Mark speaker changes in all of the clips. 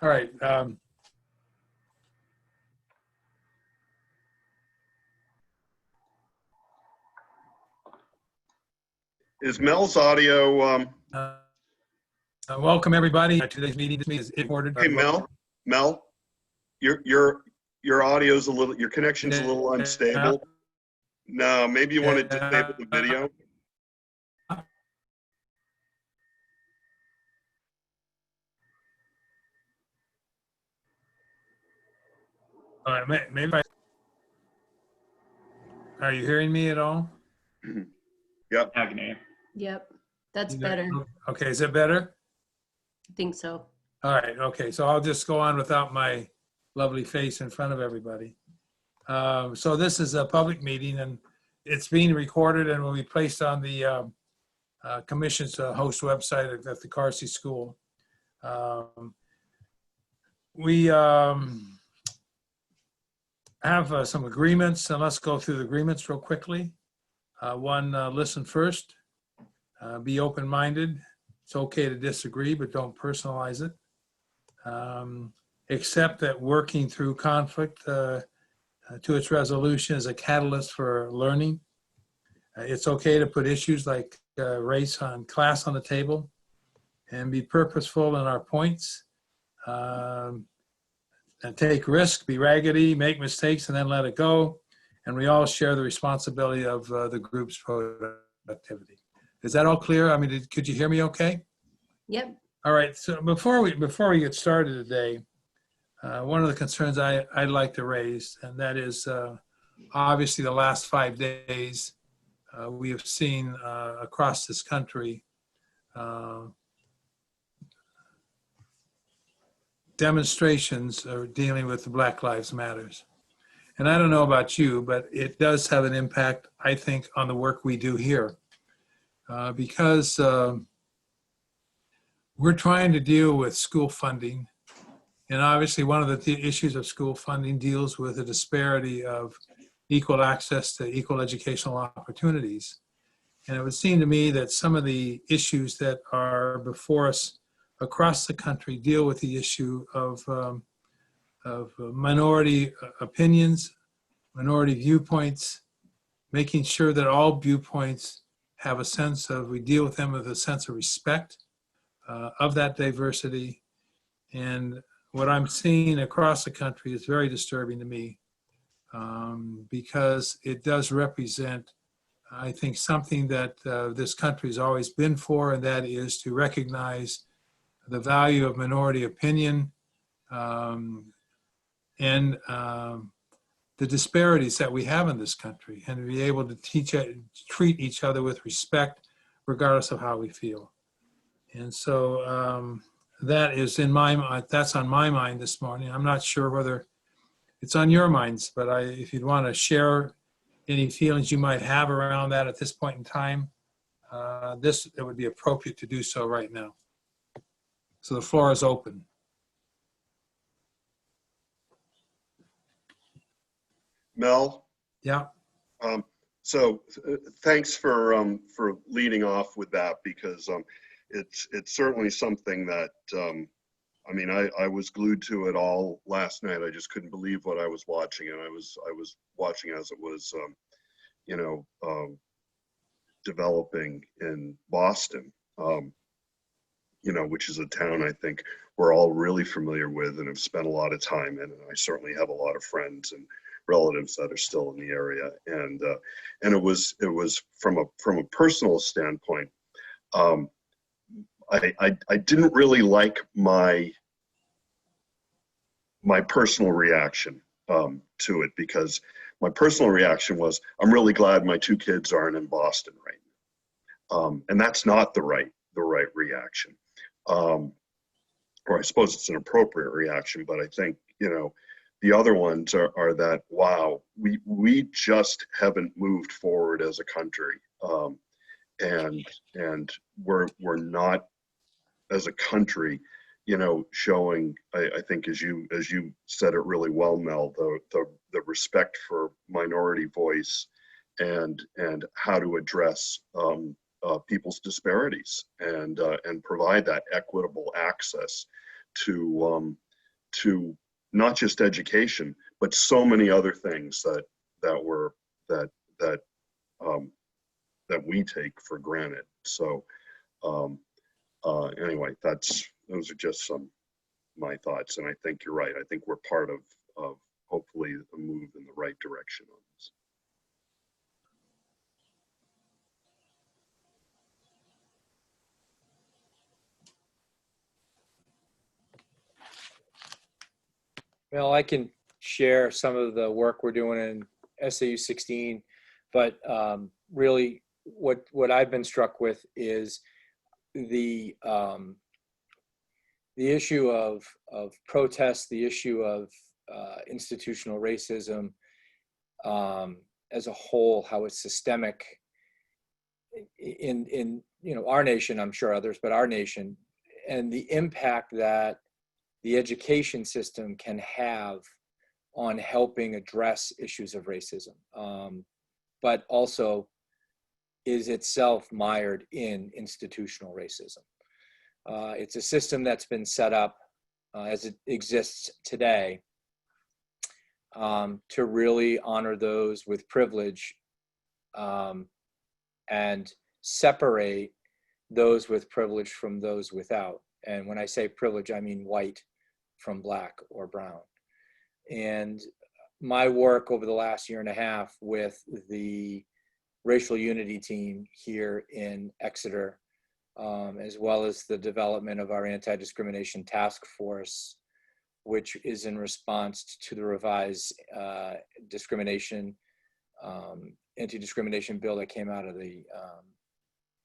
Speaker 1: All right.
Speaker 2: Is Mel's audio?
Speaker 1: Welcome everybody to today's meeting. This meeting is recorded.
Speaker 2: Hey Mel, your audio's a little, your connection's a little unstable. No, maybe you want to disable the video.
Speaker 1: All right, maybe. Are you hearing me at all?
Speaker 2: Yep.
Speaker 3: I can hear you.
Speaker 4: Yep, that's better.
Speaker 1: Okay, is it better?
Speaker 4: I think so.
Speaker 1: All right, okay, so I'll just go on without my lovely face in front of everybody. So this is a public meeting and it's being recorded and will be placed on the Commission's host website at the Carsey School. We have some agreements, and let's go through the agreements real quickly. One, listen first, be open-minded. It's okay to disagree, but don't personalize it. Accept that working through conflict to its resolution is a catalyst for learning. It's okay to put issues like race on class on the table and be purposeful in our points. And take risk, be raggedy, make mistakes, and then let it go. And we all share the responsibility of the group's productivity. Is that all clear? I mean, could you hear me okay?
Speaker 4: Yep.
Speaker 1: All right, so before we get started today, one of the concerns I'd like to raise, and that is obviously the last 5 days, we have seen across this country demonstrations are dealing with the Black Lives Matters. And I don't know about you, but it does have an impact, I think, on the work we do here. Because we're trying to deal with school funding. And obviously one of the issues of school funding deals with the disparity of equal access to equal educational opportunities. And it would seem to me that some of the issues that are before us across the country deal with the issue of minority opinions, minority viewpoints, making sure that all viewpoints have a sense of, we deal with them with a sense of respect of that diversity. And what I'm seeing across the country is very disturbing to me because it does represent, I think, something that this country has always been for, and that is to recognize the value of minority opinion and the disparities that we have in this country, and to be able to treat each other with respect regardless of how we feel. And so that is in my mind, that's on my mind this morning. I'm not sure whether it's on your minds, but if you'd want to share any feelings you might have around that at this point in time, it would be appropriate to do so right now. So the floor is open.
Speaker 2: Mel?
Speaker 1: Yeah.
Speaker 2: So thanks for leading off with that, because it's certainly something that, I mean, I was glued to it all last night. I just couldn't believe what I was watching, and I was watching as it was, you know, developing in Boston, you know, which is a town I think we're all really familiar with and have spent a lot of time in. And I certainly have a lot of friends and relatives that are still in the area. And it was from a personal standpoint, I didn't really like my personal reaction to it, because my personal reaction was, I'm really glad my two kids aren't in Boston right now. And that's not the right reaction. Or I suppose it's an appropriate reaction, but I think, you know, the other ones are that, wow, we just haven't moved forward as a country. And we're not, as a country, you know, showing, I think, as you said it really well, Mel, the respect for minority voice and how to address people's disparities and provide that equitable access to to not just education, but so many other things that that we take for granted. So anyway, those are just some my thoughts, and I think you're right. I think we're part of hopefully a move in the right direction on this.
Speaker 3: Well, I can share some of the work we're doing in SAU 16, but really what I've been struck with is the issue of protest, the issue of institutional racism as a whole, how it's systemic in our nation, I'm sure others, but our nation, and the impact that the education system can have on helping address issues of racism, but also is itself mired in institutional racism. It's a system that's been set up as it exists today to really honor those with privilege and separate those with privilege from those without. And when I say privilege, I mean white from black or brown. And my work over the last year and a half with the racial unity team here in Exeter, as well as the development of our anti-discrimination task force, which is in response to the revised anti-discrimination bill that came out of the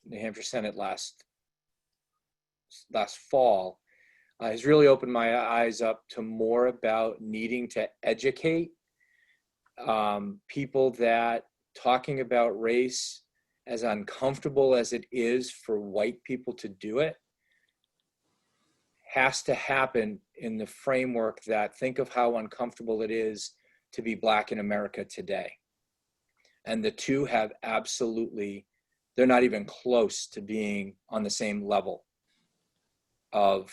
Speaker 3: New Hampshire Senate last fall, has really opened my eyes up to more about needing to educate people that talking about race, as uncomfortable as it is for white people to do it, has to happen in the framework that think of how uncomfortable it is to be black in America today. And the two have absolutely, they're not even close to being on the same level of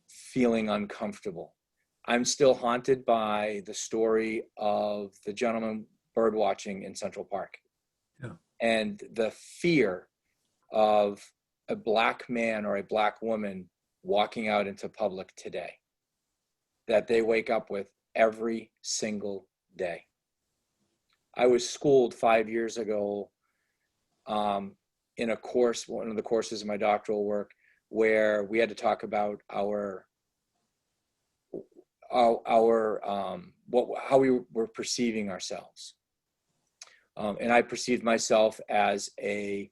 Speaker 3: feeling uncomfortable. I'm still haunted by the story of the gentleman bird watching in Central Park. Yeah. And the fear of a black man or a black woman walking out into public today that they wake up with every single day. I was schooled 5 years ago in a course, one of the courses in my doctoral work, where we had to talk about how we were perceiving ourselves. And I perceived myself as a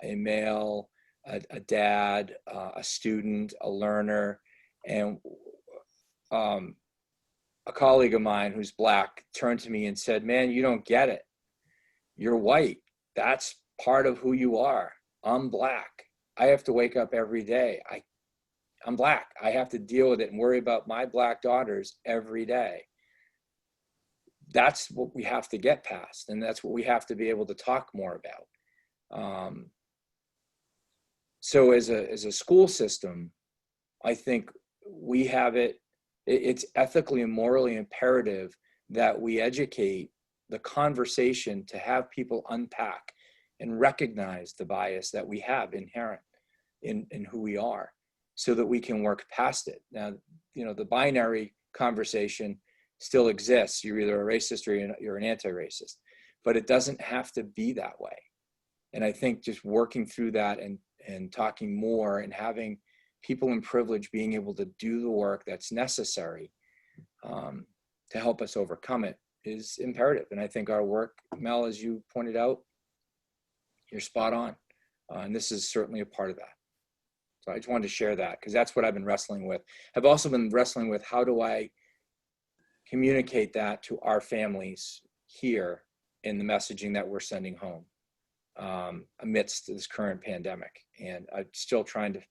Speaker 3: male, a dad, a student, a learner, and a colleague of mine who's black turned to me and said, "Man, you don't get it. You're white. That's part of who you are. I'm black. I have to wake up every day. I'm black. I have to deal with it and worry about my black daughters every day." That's what we have to get past, and that's what we have to be able to talk more about. So as a school system, I think we have it's ethically and morally imperative that we educate the conversation to have people unpack and recognize the bias that we have inherent in who we are, so that we can work past it. Now, the binary conversation still exists. You're either a racist or you're an anti-racist, but it doesn't have to be that way. And I think just working through that and talking more and having people in privilege being able to do the work that's necessary to help us overcome it is imperative. And I think our work, Mel, as you pointed out, you're spot on. And this is certainly a part of that. So I just wanted to share that because that's what I've been wrestling with. I've also been wrestling with how do I communicate that to our families here in the messaging that we're sending home amidst this current pandemic. And I'm still trying to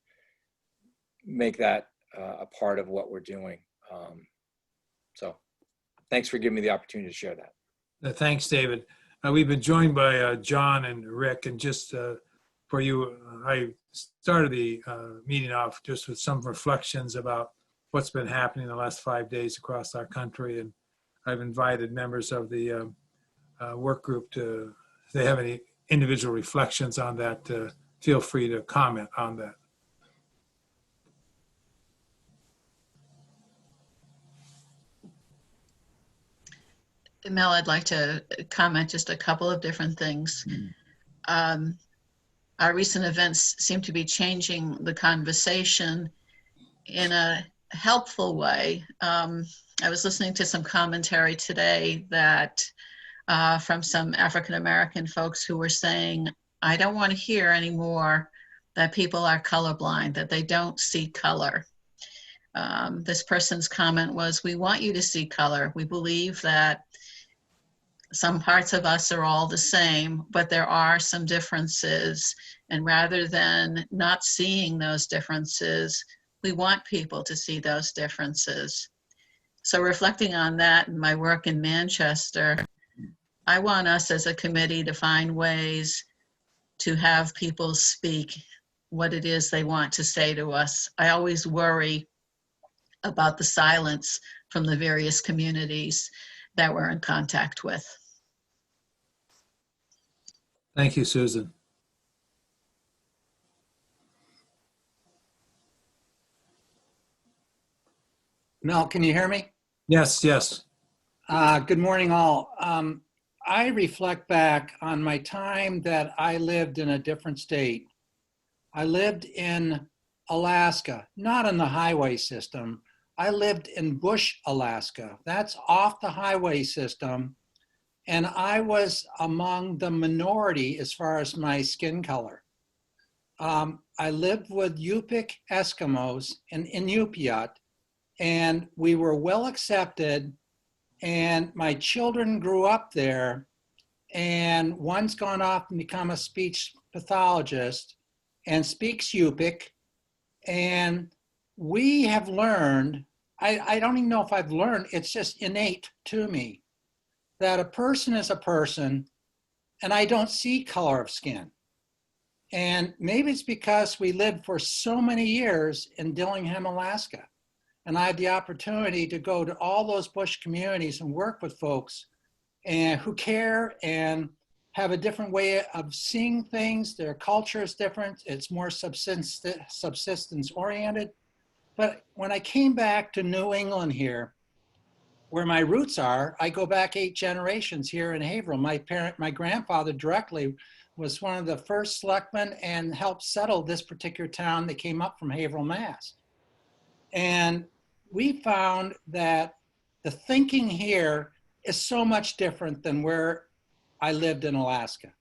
Speaker 3: make that a part of what we're doing. So thanks for giving me the opportunity to share that.
Speaker 1: Thanks, David. We've been joined by John and Rick, and just for you, I started the meeting off just with some reflections about what's been happening the last 5 days across our country. And I've invited members of the work group to, if they have any individual reflections on that, feel free to comment on that.
Speaker 5: Mel, I'd like to comment just a couple of different things. Our recent events seem to be changing the conversation in a helpful way. I was listening to some commentary today that from some African-American folks who were saying, I don't want to hear anymore that people are colorblind, that they don't see color. This person's comment was, we want you to see color. We believe that some parts of us are all the same, but there are some differences. And rather than not seeing those differences, we want people to see those differences. So reflecting on that in my work in Manchester, I want us as a committee to find ways to have people speak what it is they want to say to us. I always worry about the silence from the various communities that we're in contact with.
Speaker 1: Thank you, Susan.
Speaker 6: Mel, can you hear me?
Speaker 1: Yes, yes.
Speaker 6: Good morning, all. I reflect back on my time that I lived in a different state. I lived in Alaska, not in the highway system. I lived in Bush, Alaska. That's off the highway system. And I was among the minority as far as my skin color. I lived with Yupik Eskimos in Inupiat, and we were well accepted. And my children grew up there, and one's gone off and become a speech pathologist and speaks Yupik. And we have learned, I don't even know if I've learned, it's just innate to me, that a person is a person, and I don't see color of skin. And maybe it's because we lived for so many years in Dillingham, Alaska. And I had the opportunity to go to all those bush communities and work with folks and who care and have a different way of seeing things. Their culture is different. It's more subsistence oriented. But when I came back to New England here, where my roots are, I go back 8 generations here in Haverhill. My grandfather directly was one of the first selectmen and helped settle this particular town that came up from Haverhill, Mass. And we found that the thinking here is so much different than where I lived in Alaska.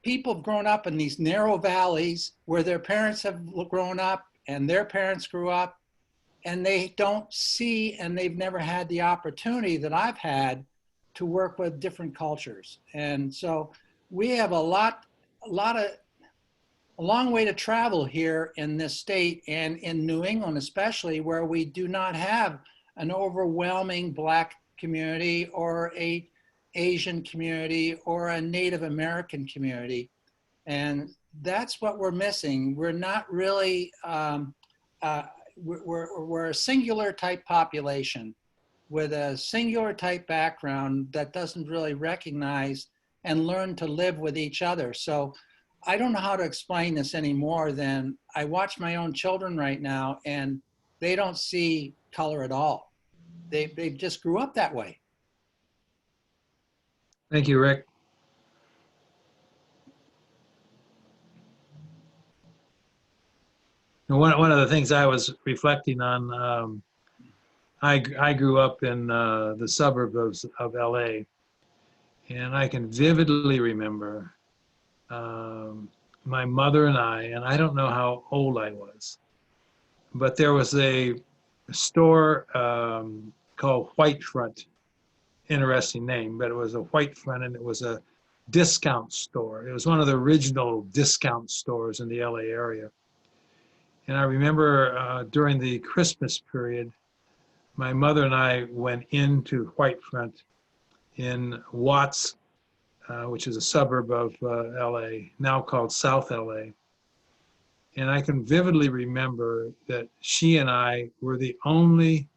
Speaker 6: People have grown up in these narrow valleys where their parents have grown up and their parents grew up, and they don't see, and they've never had the opportunity that I've had to work with different cultures. And so we have a long way to travel here in this state and in New England, especially, where we do not have an overwhelming Black community or a Asian community or a Native American community. And that's what we're missing. We're not really, we're a singular type population with a singular type background that doesn't really recognize and learn to live with each other. So I don't know how to explain this any more than I watch my own children right now, and they don't see color at all. They just grew up that way.
Speaker 1: Thank you, Rick. And one of the things I was reflecting on, I grew up in the suburbs of LA, and I can vividly remember my mother and I don't know how old I was, but there was a store called White Front. Interesting name, but it was a White Front, and it was a discount store. It was one of the original discount stores in the LA area. And I remember during the Christmas period, my mother and I went into White Front in Watts, which is a suburb of LA, now called South LA. And I can vividly remember that she and I were the only,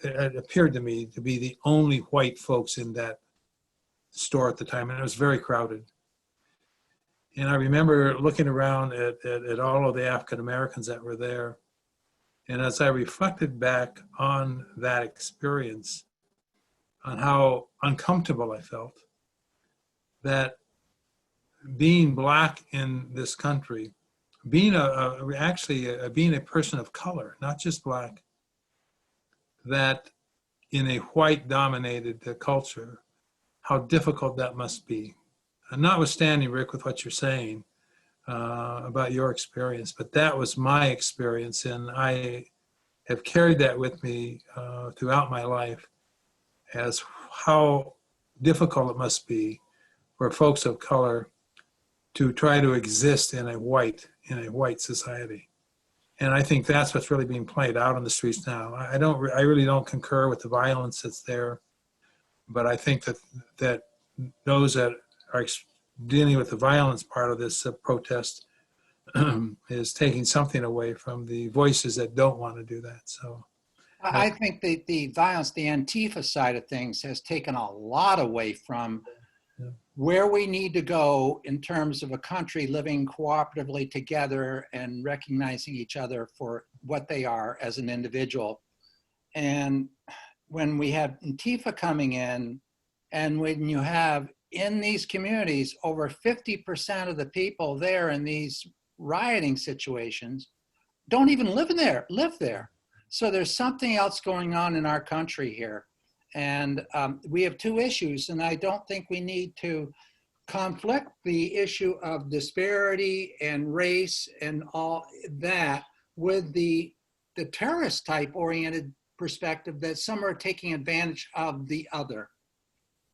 Speaker 1: it appeared to me to be the only white folks in that store at the time, and it was very crowded. And I remember looking around at all of the African Americans that were there. And as I reflected back on that experience, on how uncomfortable I felt, that being Black in this country, being being a person of color, not just Black, that in a white-dominated culture, how difficult that must be. And notwithstanding, Rick, with what you're saying about your experience, but that was my experience, and I have carried that with me throughout my life as how difficult it must be for folks of color to try to exist in a white society. And I think that's what's really being played out on the streets now. I really don't concur with the violence that's there, but I think that those that are dealing with the violence part of this protest is taking something away from the voices that don't want to do that. So
Speaker 6: I think the violence, the Antifa side of things has taken a lot away from where we need to go in terms of a country living cooperatively together and recognizing each other for what they are as an individual. And when we have Antifa coming in, and when you have in these communities, over 50% of the people there in these rioting situations don't even live there. So there's something else going on in our country here. And we have two issues, and I don't think we need to conflict the issue of disparity and race and all that with the terrorist type oriented perspective that some are taking advantage of the other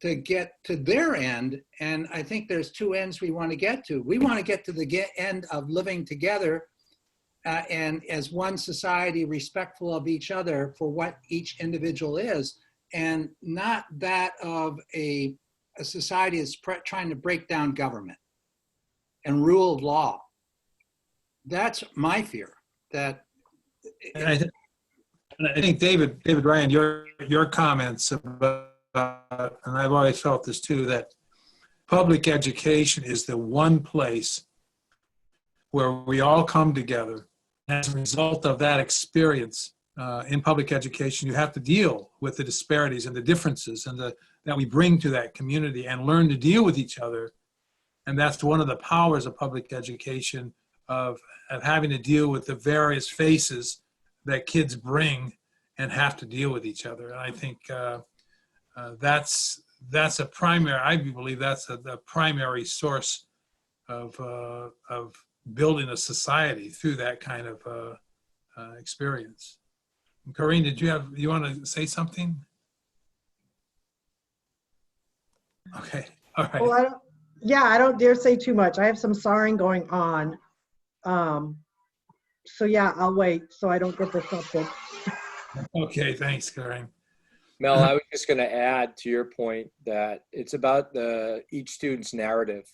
Speaker 6: to get to their end. And I think there's two ends we want to get to. We want to get to the end of living together and as one society, respectful of each other for what each individual is, and not that of a society that's trying to break down government and rule of law. That's my fear. That.
Speaker 1: And I think David Ryan, your comments about, and I've always felt this too, that public education is the one place where we all come together. As a result of that experience in public education, you have to deal with the disparities and the differences and that we bring to that community and learn to deal with each other. And that's one of the powers of public education, of having to deal with the various faces that kids bring and have to deal with each other. And I think that's a primary, I believe that's the primary source of building a society through that kind of experience. Corinne, you want to say something? Okay, all right.
Speaker 7: Well, I don't dare say too much. I have some sorring going on. So yeah, I'll wait so I don't get disrupted.
Speaker 1: Okay, thanks, Corinne.
Speaker 3: Mel, I was just going to add to your point that it's about each student's narrative,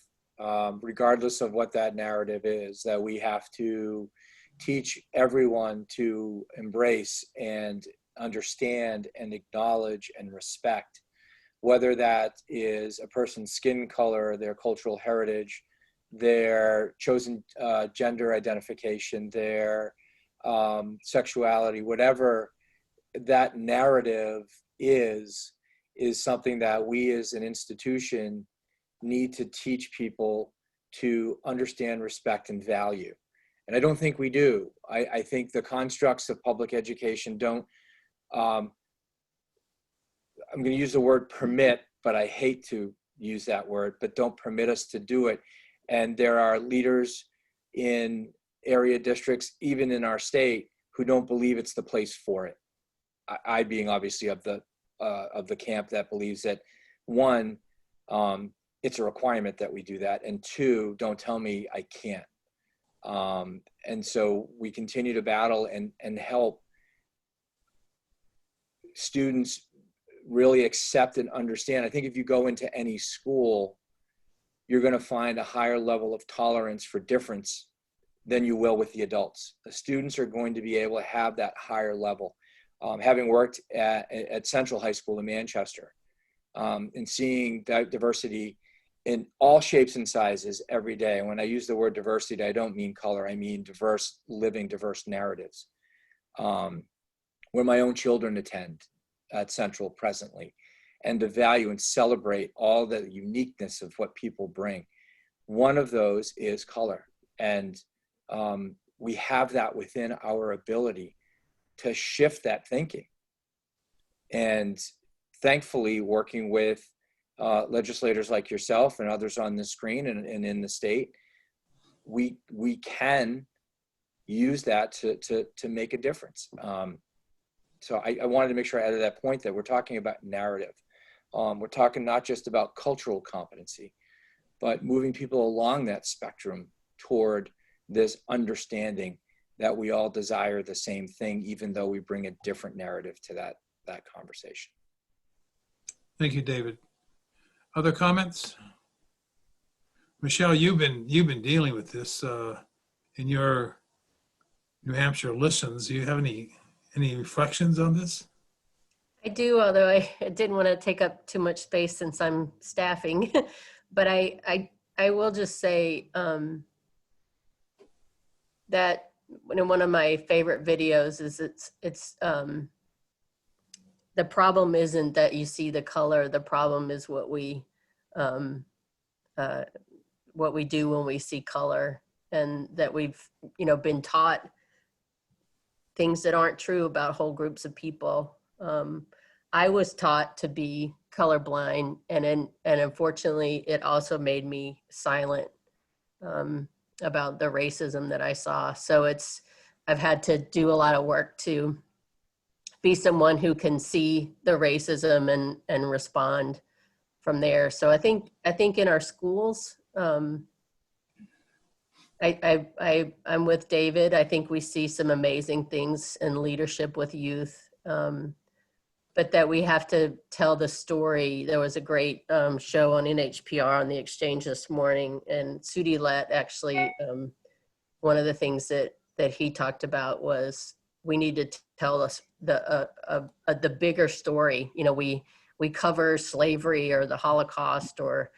Speaker 3: regardless of what that narrative is, that we have to teach everyone to embrace and understand and acknowledge and respect, whether that is a person's skin color, their cultural heritage, their chosen gender identification, their sexuality, whatever that narrative is something that we as an institution need to teach people to understand, respect, and value. And I don't think we do. I think the constructs of public education don't, I'm going to use the word permit, but I hate to use that word, but don't permit us to do it. And there are leaders in area districts, even in our state, who don't believe it's the place for it. I being obviously of the camp that believes that, one, it's a requirement that we do that, and two, don't tell me I can't. And so we continue to battle and help students really accept and understand. I think if you go into any school, you're going to find a higher level of tolerance for difference than you will with the adults. The students are going to be able to have that higher level. Having worked at Central High School in Manchester, and seeing that diversity in all shapes and sizes every day. And when I use the word diversity, I don't mean color, I mean diverse, living diverse narratives. Where my own children attend at Central presently, and to value and celebrate all the uniqueness of what people bring. One of those is color. And we have that within our ability to shift that thinking. And thankfully, working with legislators like yourself and others on the screen and in the state, we can use that to make a difference. So I wanted to make sure I added that point, that we're talking about narrative. We're talking not just about cultural competency, but moving people along that spectrum toward this understanding that we all desire the same thing, even though we bring a different narrative to that conversation.
Speaker 1: Thank you, David. Other comments? Michelle, you've been dealing with this in your New Hampshire listens. Do you have any reflections on this?
Speaker 4: I do, although I didn't want to take up too much space since I'm staffing. But I will just say that one of my favorite videos is it's the problem isn't that you see the color. The problem is what we do when we see color, and that we've been taught things that aren't true about whole groups of people. I was taught to be colorblind, and unfortunately, it also made me silent about the racism that I saw. So I've had to do a lot of work to be someone who can see the racism and respond from there. So I think in our schools, I'm with David. I think we see some amazing things in leadership with youth, but that we have to tell the story. There was a great show on NHPR on the Exchange this morning, and Sudi Lett actually, one of the things that he talked about was we need to tell us the bigger story. We cover slavery or the Holocaust or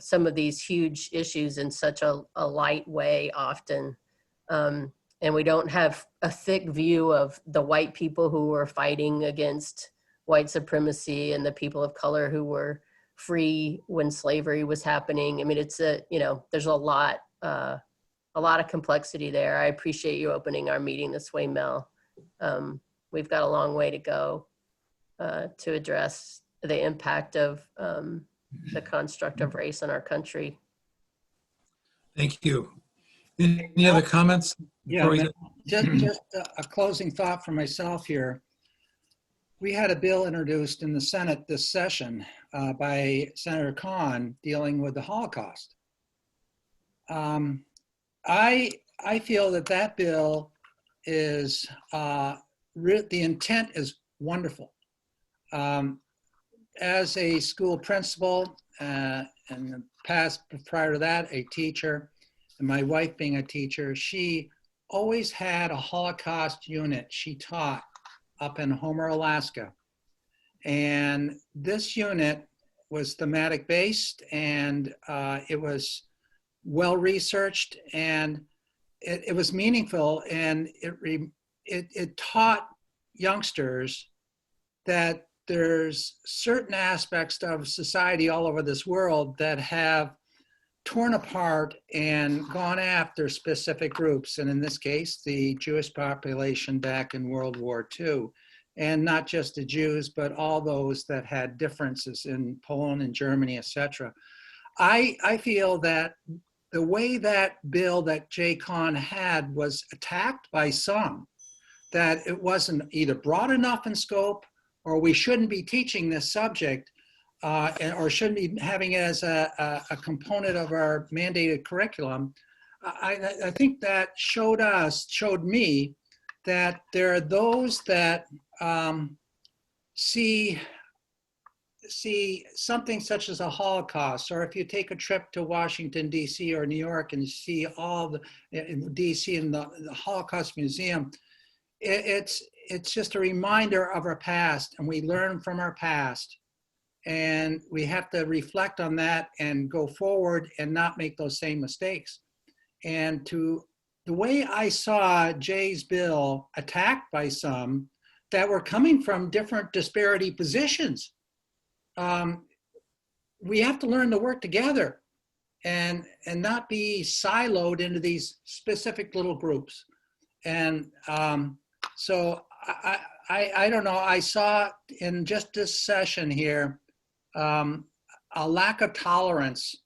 Speaker 4: some of these huge issues in such a light way often. And we don't have a thick view of the white people who were fighting against white supremacy and the people of color who were free when slavery was happening. I mean, it's there's a lot of complexity there. I appreciate you opening our meeting this way, Mel. We've got a long way to go to address the impact of the construct of race in our country.
Speaker 1: Thank you. Any other comments?
Speaker 6: Yeah, just a closing thought for myself here. We had a bill introduced in the Senate this session by Senator Khan dealing with the Holocaust. I feel that bill is, the intent is wonderful. As a school principal, and the past prior to that, a teacher, and my wife being a teacher, she always had a Holocaust unit she taught up in Homer, Alaska. And this unit was thematic based, and it was well researched, and it was meaningful, and it taught youngsters that there's certain aspects of society all over this world that have torn apart and gone after specific groups, and in this case, the Jewish population back in World War II. And not just the Jews, but all those that had differences in Poland and Germany, etc. I feel that the way that bill that Jay Kahn had was attacked by some, that it wasn't either broad enough in scope, or we shouldn't be teaching this subject, or shouldn't be having it as a component of our mandated curriculum. I think that showed me that there are those that see see something such as a Holocaust, or if you take a trip to Washington, D.C. or New York and see all the, in D.C. in the Holocaust Museum, it's just a reminder of our past, and we learn from our past. And we have to reflect on that and go forward and not make those same mistakes. And the way I saw Jay's bill attacked by some that were coming from different disparity positions, we have to learn to work together and not be siloed into these specific little groups. And so I don't know, I saw in just this session here, a lack of tolerance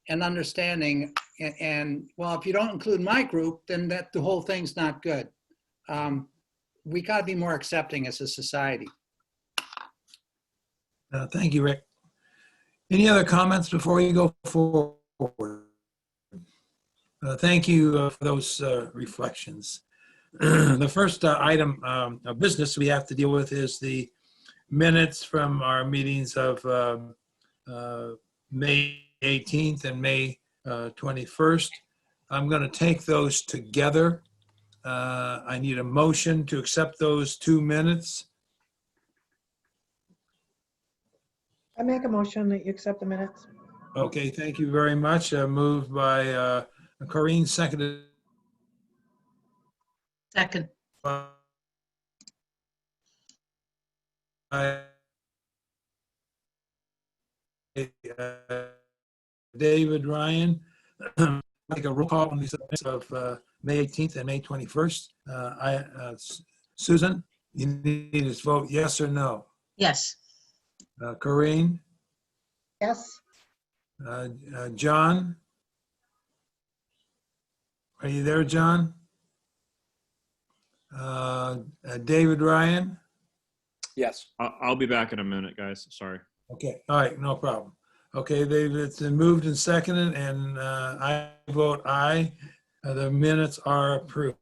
Speaker 6: and understanding. And well, if you don't include my group, then the whole thing's not good. We got to be more accepting as a society.
Speaker 1: Thank you, Rick. Any other comments before you go forward? Thank you for those reflections. The first item of business we have to deal with is the minutes from our meetings of May 18th and May 21st. I'm going to take those together. I need a motion to accept those 2 minutes.
Speaker 7: I make a motion that you accept the minutes.
Speaker 1: Okay, thank you very much. Moved by Corinne, seconded
Speaker 5: Second.
Speaker 1: by David Ryan. Make a roll call on these minutes of May 18th and May 21st. Susan, you need to vote yes or no.
Speaker 5: Yes.
Speaker 1: Corinne,
Speaker 7: Yes,
Speaker 1: John, are you there, John? David Ryan?
Speaker 3: Yes.
Speaker 8: I'll be back in a minute, guys. Sorry.
Speaker 1: Okay, all right, no problem. Okay, it's been moved and seconded, and I vote aye. The minutes are approved.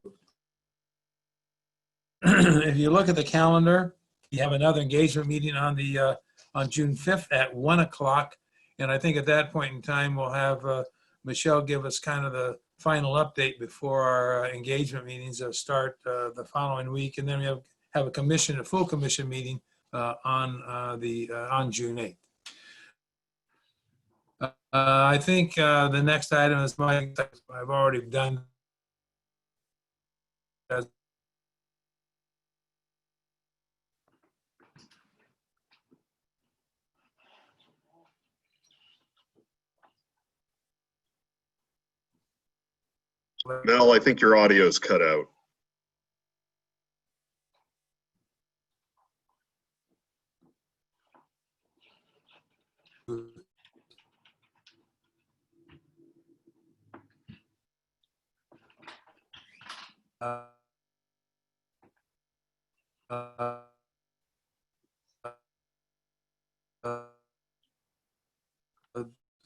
Speaker 1: If you look at the calendar, you have another engagement meeting on June 5th at 1 o'clock. And I think at that point in time, we'll have Michelle give us kind of the final update before our engagement meetings start the following week. And then we have a full commission meeting on June 8th. I think the next item is I've already done.
Speaker 2: Mel, I think your audio's cut out.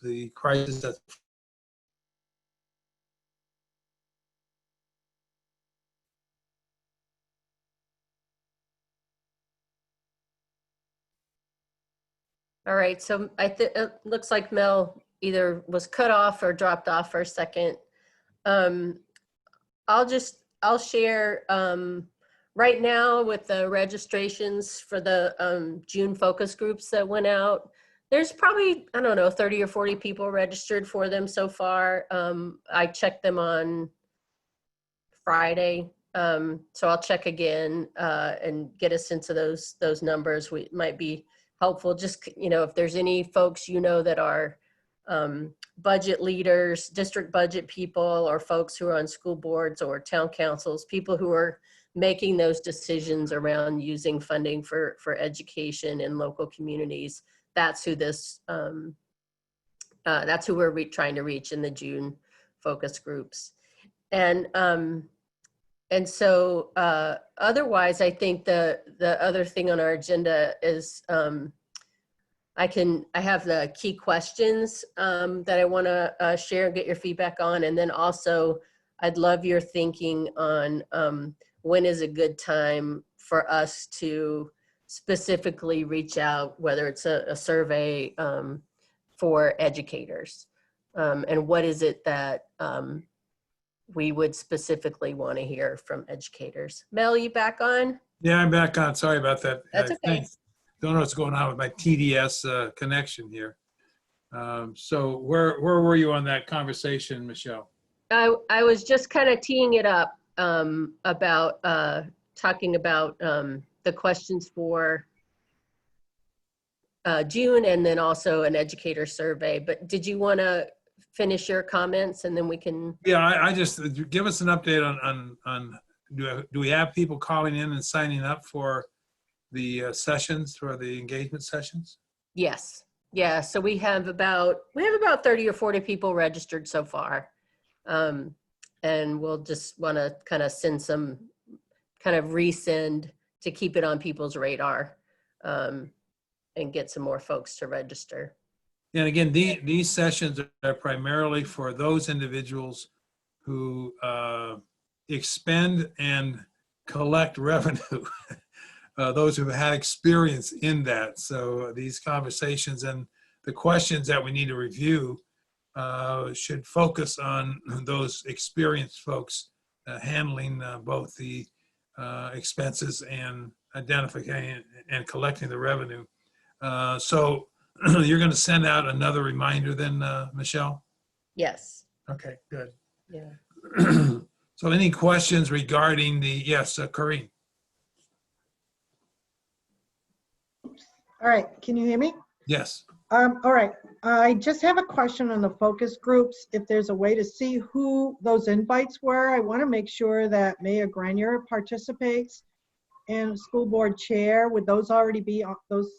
Speaker 1: The crisis that's
Speaker 4: All right, so it looks like Mel either was cut off or dropped off for a second. I'll share right now with the registrations for the June focus groups that went out. There's probably, I don't know, 30 or 40 people registered for them so far. I checked them on Friday. So I'll check again and get a sense of those numbers. We might be helpful. Just, if there's any folks that are budget leaders, district budget people, or folks who are on school boards or town councils, people who are making those decisions around using funding for education in local communities. That's who that's who we're trying to reach in the June focus groups. And so otherwise, I think the other thing on our agenda is I have the key questions that I want to share and get your feedback on. And then also, I'd love your thinking on when is a good time for us to specifically reach out, whether it's a survey for educators? And what is it that we would specifically want to hear from educators? Mel, you back on?
Speaker 1: Yeah, I'm back on. Sorry about that.
Speaker 4: That's okay.
Speaker 1: Don't know what's going on with my TDS connection here. So where were you on that conversation, Michelle?
Speaker 4: I was just kind of teeing it up about talking about the questions for June, and then also an educator survey. But did you want to finish your comments and then we can?
Speaker 1: Yeah, I just give us an update on do we have people calling in and signing up for the sessions, for the engagement sessions?
Speaker 4: Yes. Yeah. So we have about 30 or 40 people registered so far. And we'll just want to kind of send some kind of resend to keep it on people's radar and get some more folks to register.
Speaker 1: And again, these sessions are primarily for those individuals who expend and collect revenue, those who had experience in that. So these conversations and the questions that we need to review should focus on those experienced folks handling both the expenses and identifying and collecting the revenue. So you're going to send out another reminder then, Michelle?
Speaker 4: Yes.
Speaker 1: Okay, good.
Speaker 4: Yeah.
Speaker 1: So any questions regarding the, yes, Corinne?
Speaker 7: All right, can you hear me?
Speaker 1: Yes.
Speaker 7: All right, I just have a question on the focus groups. If there's a way to see who those invites were, I want to make sure that Mayor Grenier participates and school board chair. Would those already be on, those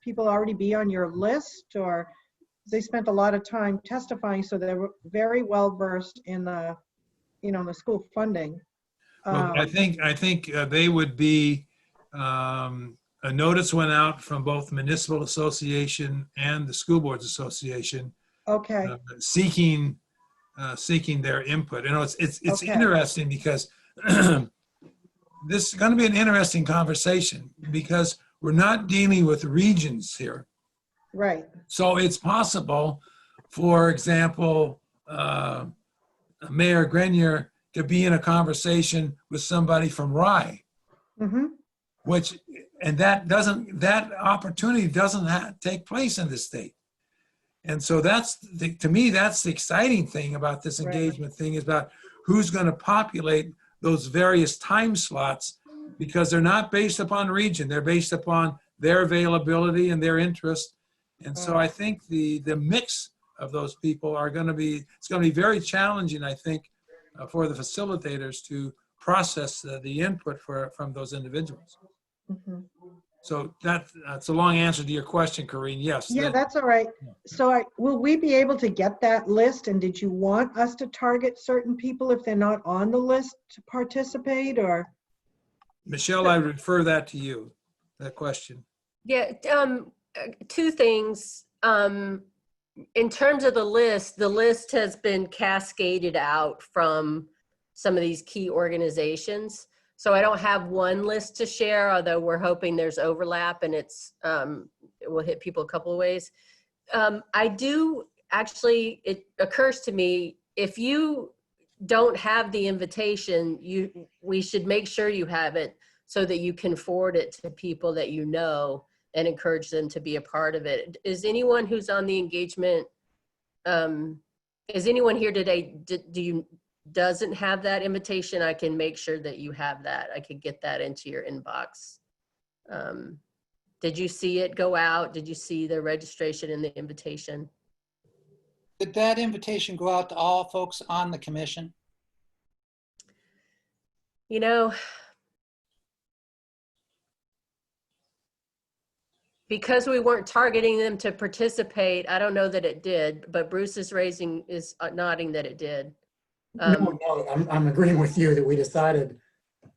Speaker 7: people already be on your list, or they spent a lot of time testifying, so they were very well versed in the, you know, the school funding.
Speaker 1: Well, I think they would be, a notice went out from both the Municipal Association and the School Boards Association
Speaker 7: Okay,
Speaker 1: seeking their input. You know, it's
Speaker 7: Okay.
Speaker 1: interesting because this is going to be an interesting conversation because we're not dealing with regions here.
Speaker 7: right.
Speaker 1: So it's possible, for example, Mayor Grenier to be in a conversation with somebody from Rye,
Speaker 7: Mm-hmm.
Speaker 1: that opportunity doesn't take place in this state. And so to me, that's the exciting thing about this
Speaker 7: Right.
Speaker 1: engagement thing, is about who's going to populate those various time slots, because they're not based upon region, they're based upon their availability and their interest. And so I think the mix of those people it's going to be very challenging, I think, for the facilitators to process the input from those individuals.
Speaker 7: Mm-hmm.
Speaker 1: So that's a long answer to your question, Corinne. Yes.
Speaker 7: Yeah, that's all right. So will we be able to get that list? And did you want us to target certain people if they're not on the list to participate, or?
Speaker 1: Michelle, I refer that to you, that question.
Speaker 4: Yeah. Two things. In terms of the list has been cascaded out from some of these key organizations. So I don't have one list to share, although we're hoping there's overlap and it will hit people a couple of ways. I do actually, it occurs to me, if you don't have the invitation, we should make sure you have it so that you can forward it to people that you know and encourage them to be a part of it. Is anyone who's on the engagement, is anyone here today, doesn't have that invitation? I can make sure that you have that. I could get that into your inbox. Did you see it go out? Did you see the registration and the invitation?
Speaker 6: Did that invitation go out to all folks on the commission?
Speaker 4: You know, because we weren't targeting them to participate, I don't know that it did, but Bruce is nodding that it did.
Speaker 9: No, I'm agreeing with you that we decided,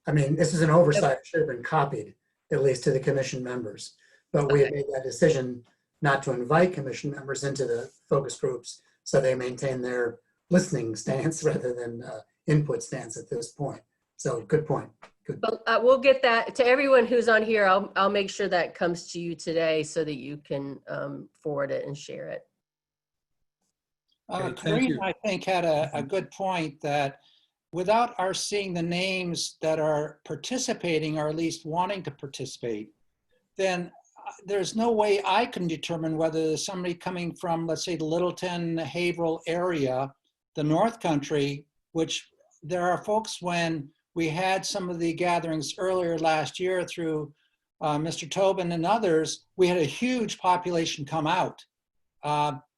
Speaker 9: I mean, this is an oversight, it should have been copied, at least to the commission members. But we have made that decision not to invite commission members into the focus groups, so they maintain their listening stance rather than input stance at this point. So good point.
Speaker 4: But we'll get that to everyone who's on here. I'll make sure that comes to you today so that you can forward it and share it.
Speaker 1: Great, thank
Speaker 6: Karina,
Speaker 1: you.
Speaker 6: I think, had a good point that without our seeing the names that are participating, or at least wanting to participate, then there's no way I can determine whether there's somebody coming from, let's say, the Littleton, Haverhill area, the North Country, which there are folks, when we had some of the gatherings earlier last year through Mr. Tobin and others, we had a huge population come out.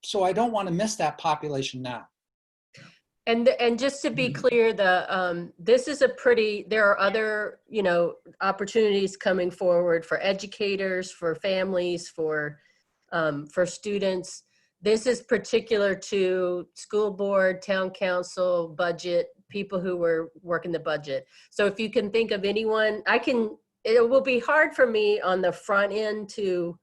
Speaker 6: So I don't want to miss that population now.
Speaker 4: And just to be clear, this is there are other, opportunities coming forward for educators, for families, for students. This is particular to school board, town council, budget, people who were working the budget. So if you can think of anyone, it will be hard for me on the front end to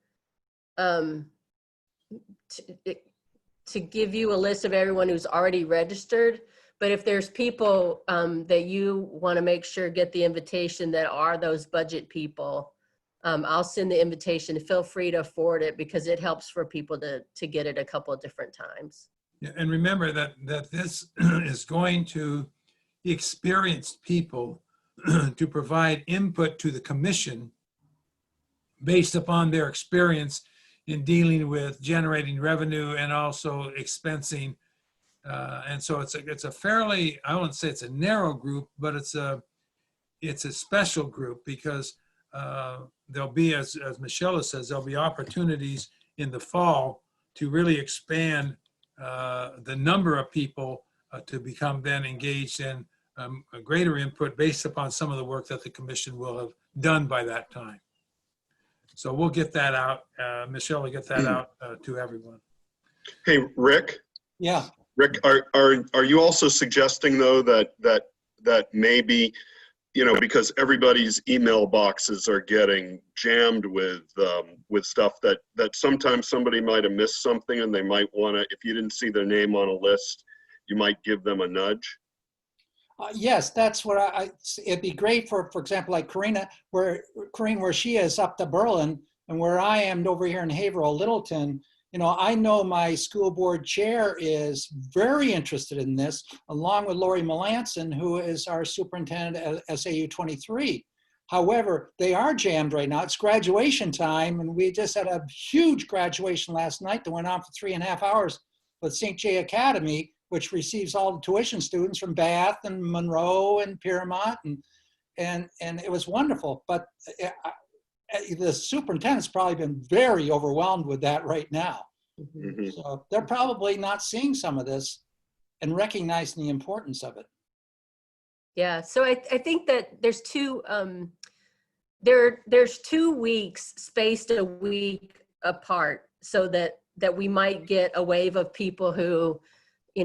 Speaker 4: give you a list of everyone who's already registered. But if there's people that you want to make sure get the invitation that are those budget people, I'll send the invitation. Feel free to forward it because it helps for people to get it a couple of different times.
Speaker 1: Yeah, and remember that this is going to experienced people to provide input to the commission based upon their experience in dealing with generating revenue and also expensing. And so it's a fairly, I wouldn't say it's a narrow group, but it's a special group because there'll be, as Michelle says, there'll be opportunities in the fall to really expand the number of people to become then engaged in a greater input based upon some of the work that the commission will have done by that time. So we'll get that out. Michelle will get that out to everyone.
Speaker 2: Hey, Rick.
Speaker 6: Yeah.
Speaker 2: Rick, are you also suggesting though that maybe, because everybody's email boxes are getting jammed with stuff that sometimes somebody might have missed something and they might want to, if you didn't see their name on a list, you might give them a nudge?
Speaker 6: Yes, that's what it'd be great for example, like Karina, where she is up to Berlin, and where I am over here in Haverhill, Littleton. I know my school board chair is very interested in this, along with Lori Melanson, who is our superintendent at SAU 23. However, they are jammed right now. It's graduation time, and we just had a huge graduation last night that went on for 3.5 hours with St. J Academy, which receives all the tuition students from Bath and Monroe and Piermont, and it was wonderful. But the superintendent's probably been very overwhelmed with that right now.
Speaker 2: Mm-hmm.
Speaker 6: So they're probably not seeing some of this and recognizing the importance of it.
Speaker 4: Yeah, so I think that there's there's 2 weeks spaced a week apart, so that we might get a wave of people who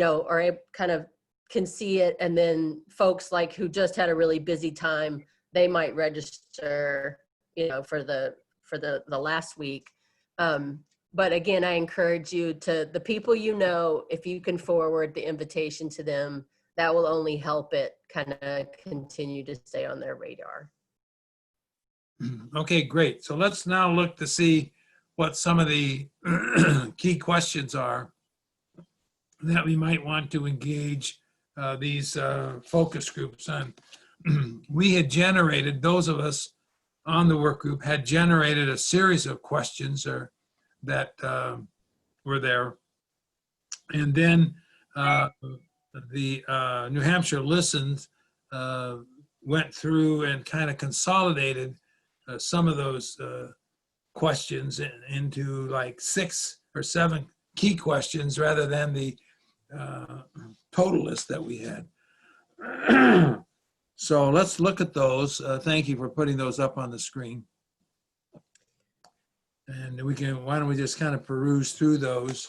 Speaker 4: are kind of can see it, and then folks like who just had a really busy time, they might register, for the last week. But again, I encourage you to, the people if you can forward the invitation to them, that will only help it kind of continue to stay on their radar.
Speaker 1: Okay, great. So let's now look to see what some of the key questions are that we might want to engage these focus groups on. We had generated, those of us on the work group had generated a series of questions that were there. And then the New Hampshire Listens went through and kind of consolidated some of those questions into like 6 or 7 key questions rather than the total list that we had. So let's look at those. Thank you for putting those up on the screen. And why don't we just kind of peruse through those?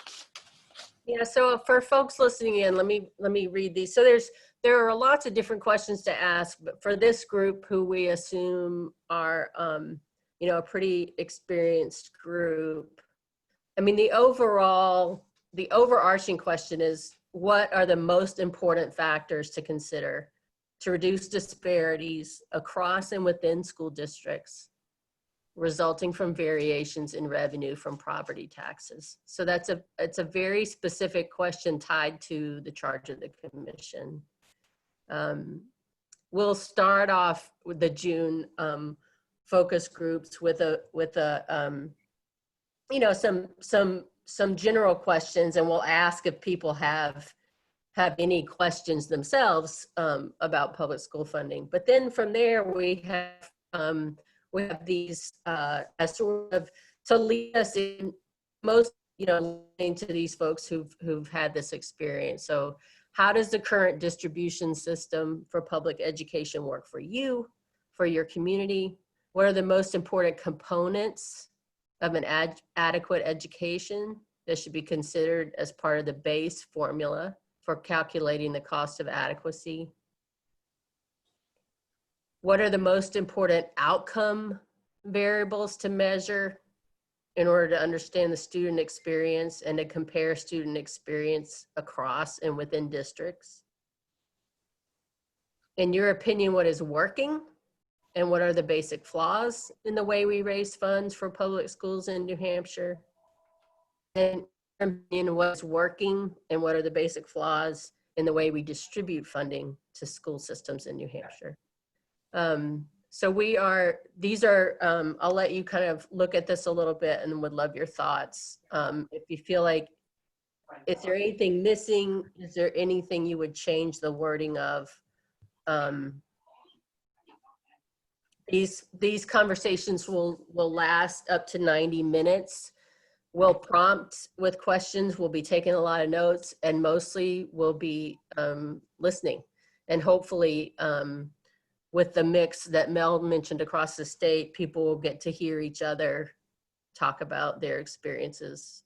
Speaker 4: Yeah, so for folks listening in, let me read these. So there are lots of different questions to ask, but for this group, who we assume are a pretty experienced group, I mean, the overarching question is, what are the most important factors to consider to reduce disparities across and within school districts resulting from variations in revenue from property taxes. So it's a very specific question tied to the charge of the commission. We'll start off with the June focus groups with you know, some general questions, and we'll ask if people have any questions themselves about public school funding. But then from there we have these as sort of to lead us in most, you know, listening to these folks who've had this experience. So how does the current distribution system for public education work for you, for your community? What are the most important components of an adequate education that should be considered as part of the base formula for calculating the cost of adequacy? What are the most important outcome variables to measure in order to understand the student experience and to compare student experience across and within districts? In your opinion, what is working and what are the basic flaws in the way we raise funds for public schools in New Hampshire? And in what's working and what are the basic flaws in the way we distribute funding to school systems in New Hampshire? So these are, I'll let you kind of look at this a little bit and would love your thoughts. If you feel like, is there anything missing? Is there anything you would change the wording of? These conversations will last up to 90 minutes. We'll prompt with questions. We'll be taking a lot of notes, and mostly we'll be listening. And hopefully, with the mix that Mel mentioned across the state, people will get to hear each other talk about their experiences.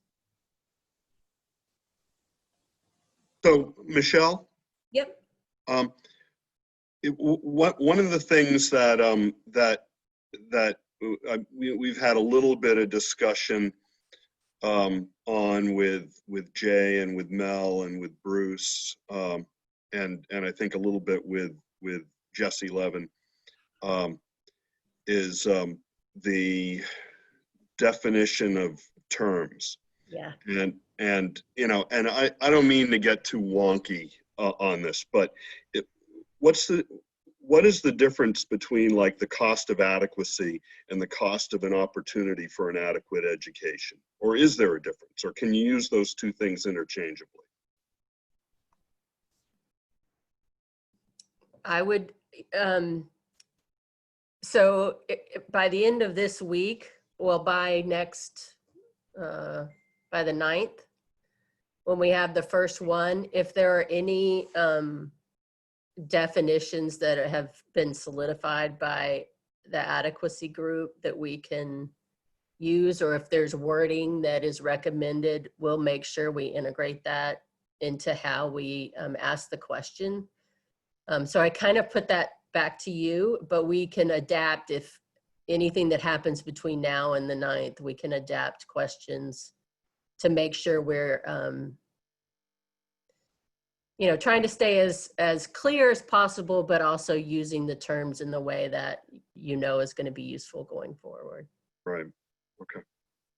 Speaker 2: So, Michelle?
Speaker 4: Yep.
Speaker 2: One of the things that we've had a little bit of discussion on with Jay and with Mel and with Bruce, and I think a little bit with Jesse Levin, is the definition of terms.
Speaker 4: Yeah.
Speaker 2: And you know, and I don't mean to get too wonky on this, but what is the difference between like the cost of adequacy and the cost of an opportunity for an adequate education? Or is there a difference? Or can you use those two things interchangeably?
Speaker 4: I would, so by the end of this week, well, by the 9th, when we have the first one, if there are any definitions that have been solidified by the adequacy group that we can use, or if there's wording that is recommended, we'll make sure we integrate that into how we ask the question. So I kind of put that back to you, but we can adapt if anything that happens between now and the 9th, we can adapt questions to make sure we're, you know, trying to stay as clear as possible, but also using the terms in the way that you know is going to be useful going forward.
Speaker 2: Right. Okay.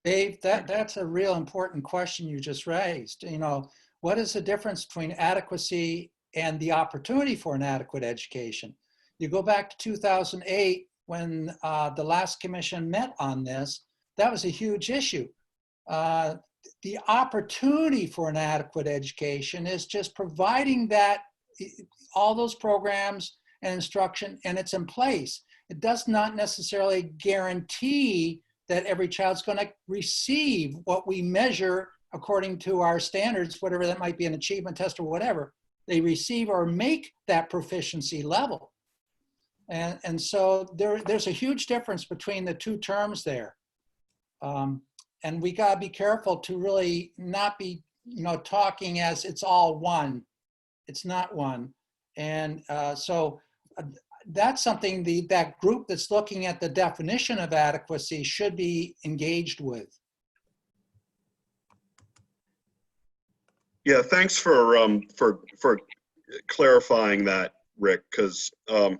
Speaker 6: Dave, that's a real important question you just raised. You know, what is the difference between adequacy and the opportunity for an adequate education? You go back to 2008 when the last commission met on this, that was a huge issue. The opportunity for an adequate education is just providing that, all those programs and instruction, and it's in place. It does not necessarily guarantee that every child's going to receive what we measure according to our standards, whatever that might be, an achievement test or whatever. They receive or make that proficiency level. And so there's a huge difference between the two terms there. And we gotta be careful to really not be, you know, talking as it's all one. It's not one. And so that's something that group that's looking at the definition of adequacy should be engaged with. Yeah,
Speaker 2: thanks for clarifying that Rick, because and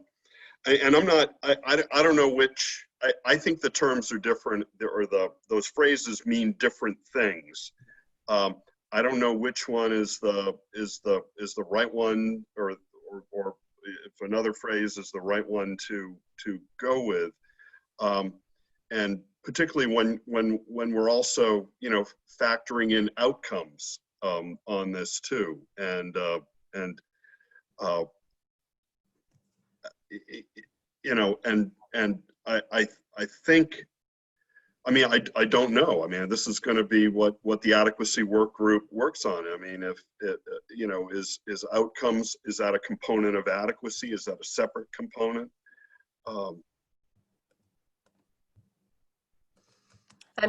Speaker 2: I'm not, I don't know which, I think the terms are different, or those phrases mean different things. I don't know which one is the right one, or if another phrase is the right one to go with, and particularly when we're also, you know, factoring in outcomes on this too, and you know, and I think, I mean, I don't know. I mean, this is going to be what the adequacy work group works on. I mean, if it, you know, is outcomes, is that a component of adequacy? Is that a separate component?
Speaker 4: I'm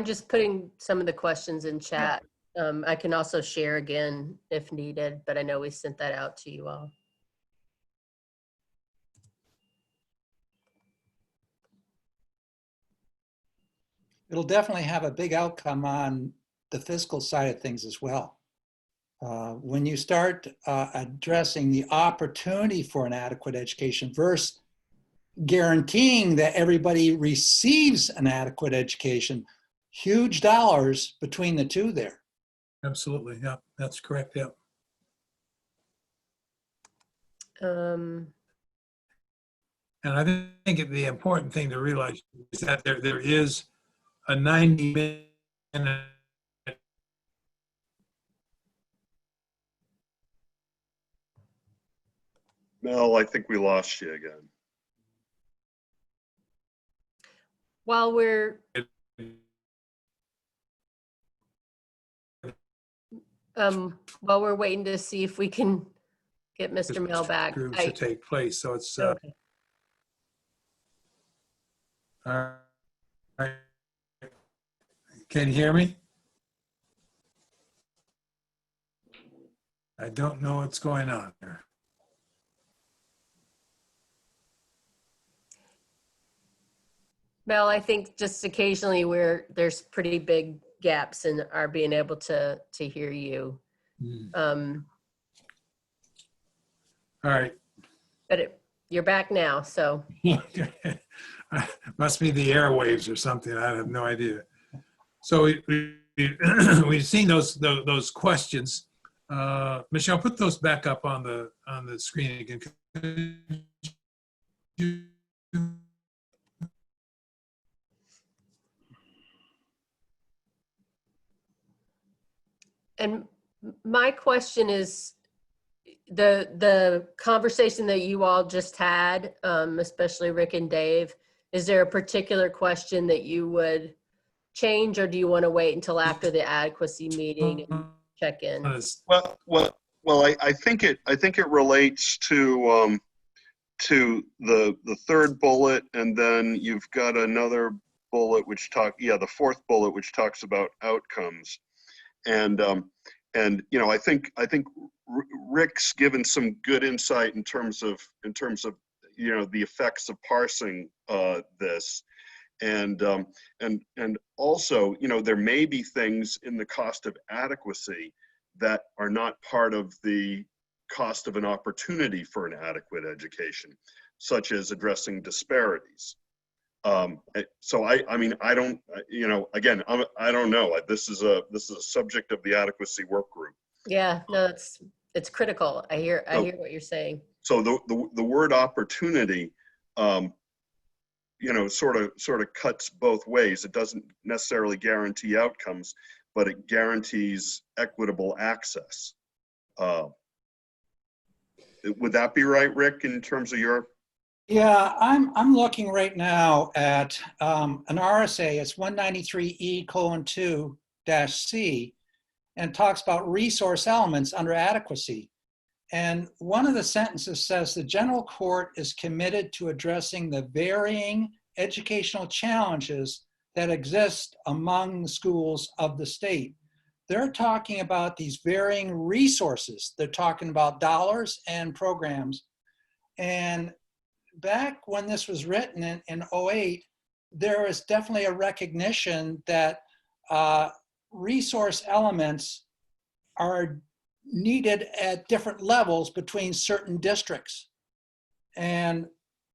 Speaker 4: just putting some of the questions in chat. I can also share again if needed, but I know we sent that out to you all.
Speaker 6: It'll definitely have a big outcome on the fiscal side of things as well. When you start addressing the opportunity for an adequate education versus guaranteeing that everybody receives an adequate education, huge dollars between the two there.
Speaker 1: Absolutely. Yeah, that's correct. Yeah.
Speaker 4: Um,
Speaker 1: And I think the important thing to realize is that there is a 90-minute
Speaker 2: Mel, I think we lost you again.
Speaker 4: while we're waiting to see if we can get Mr. Mel back.
Speaker 1: groups to take place. So it's
Speaker 4: Okay.
Speaker 1: all right. Can you hear me? I don't know what's going on here.
Speaker 4: Mel, I think just occasionally there's pretty big gaps in our being able to hear you.
Speaker 1: All right.
Speaker 4: But you're back now, so.
Speaker 1: Must be the airwaves or something. I have no idea. So we've seen those questions. Michelle, put those back up on the screen again.
Speaker 4: And my question is, the conversation that you all just had, especially Rick and Dave, is there a particular question that you would change, or do you want to wait until after the adequacy meeting and check in?
Speaker 2: Well, I think it relates to the third bullet, and then you've got another bullet the fourth bullet, which talks about outcomes. And you know, I think Rick's given some good insight in terms of you know, the effects of parsing this, and also, you know, there may be things in the cost of adequacy that are not part of the cost of an opportunity for an adequate education, such as addressing disparities. So I mean, I don't, you know, again, I don't know. This is a subject of the adequacy work group.
Speaker 4: Yeah, no, it's critical. I hear what you're saying.
Speaker 2: So the word opportunity, you know, sort of cuts both ways. It doesn't necessarily guarantee outcomes, but it guarantees equitable access. Would that be right, Rick, in terms of your?
Speaker 6: Yeah, I'm looking right now at an RSA. It's 193E:2-C, and talks about resource elements under adequacy. And one of the sentences says the general court is committed to addressing the varying educational challenges that exist among the schools of the state. They're talking about these varying resources. They're talking about dollars and programs. And back when this was written in 2008, there was definitely a recognition that resource elements are needed at different levels between certain districts. And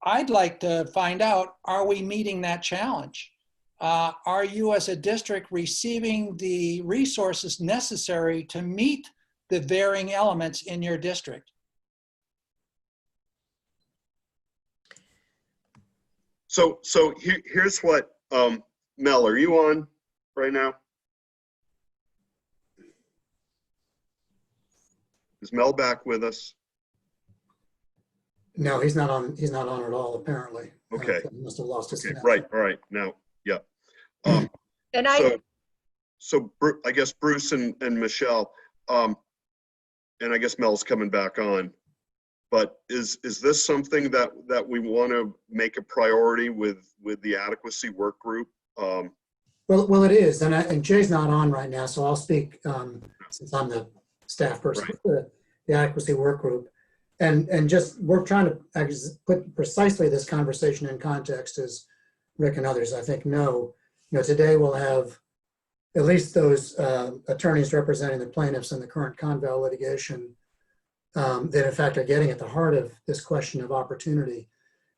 Speaker 6: I'd like to find out, are we meeting that challenge? Are you as a district receiving the resources necessary to meet the varying elements in your district?
Speaker 2: So here's what, Mel, are you on right now? Is Mel back with us?
Speaker 9: No, he's not on. He's not on at all. Apparently.
Speaker 2: Okay.
Speaker 9: He must have lost his
Speaker 2: Okay,
Speaker 9: connection.
Speaker 2: right, all right, now, yeah.
Speaker 4: And I,
Speaker 2: So I guess Bruce and Michelle, and I guess Mel's coming back on, but is this something that we want to make a priority with the adequacy work group?
Speaker 9: Well, it is, and Jay's not on right now, so I'll speak since I'm the staff person for the adequacy work group, and just we're trying to put precisely this conversation in context, as Rick and others I think know. Today we'll have at least those attorneys representing the plaintiffs in the current Conval litigation that in fact are getting at the heart of this question of opportunity.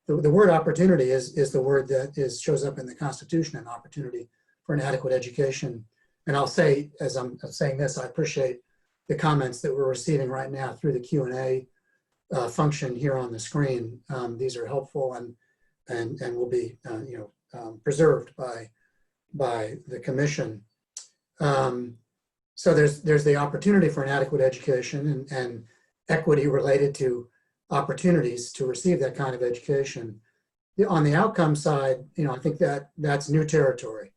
Speaker 9: The word opportunity is the word that shows up in the Constitution, an opportunity for an adequate education. And I'll say, as I'm saying this, I appreciate the comments that we're receiving right now through the Q&A function here on the screen. These are helpful and will be preserved by the commission. So there's the opportunity for an adequate education and equity related to opportunities to receive that kind of education. On the outcome side, I think that's new territory.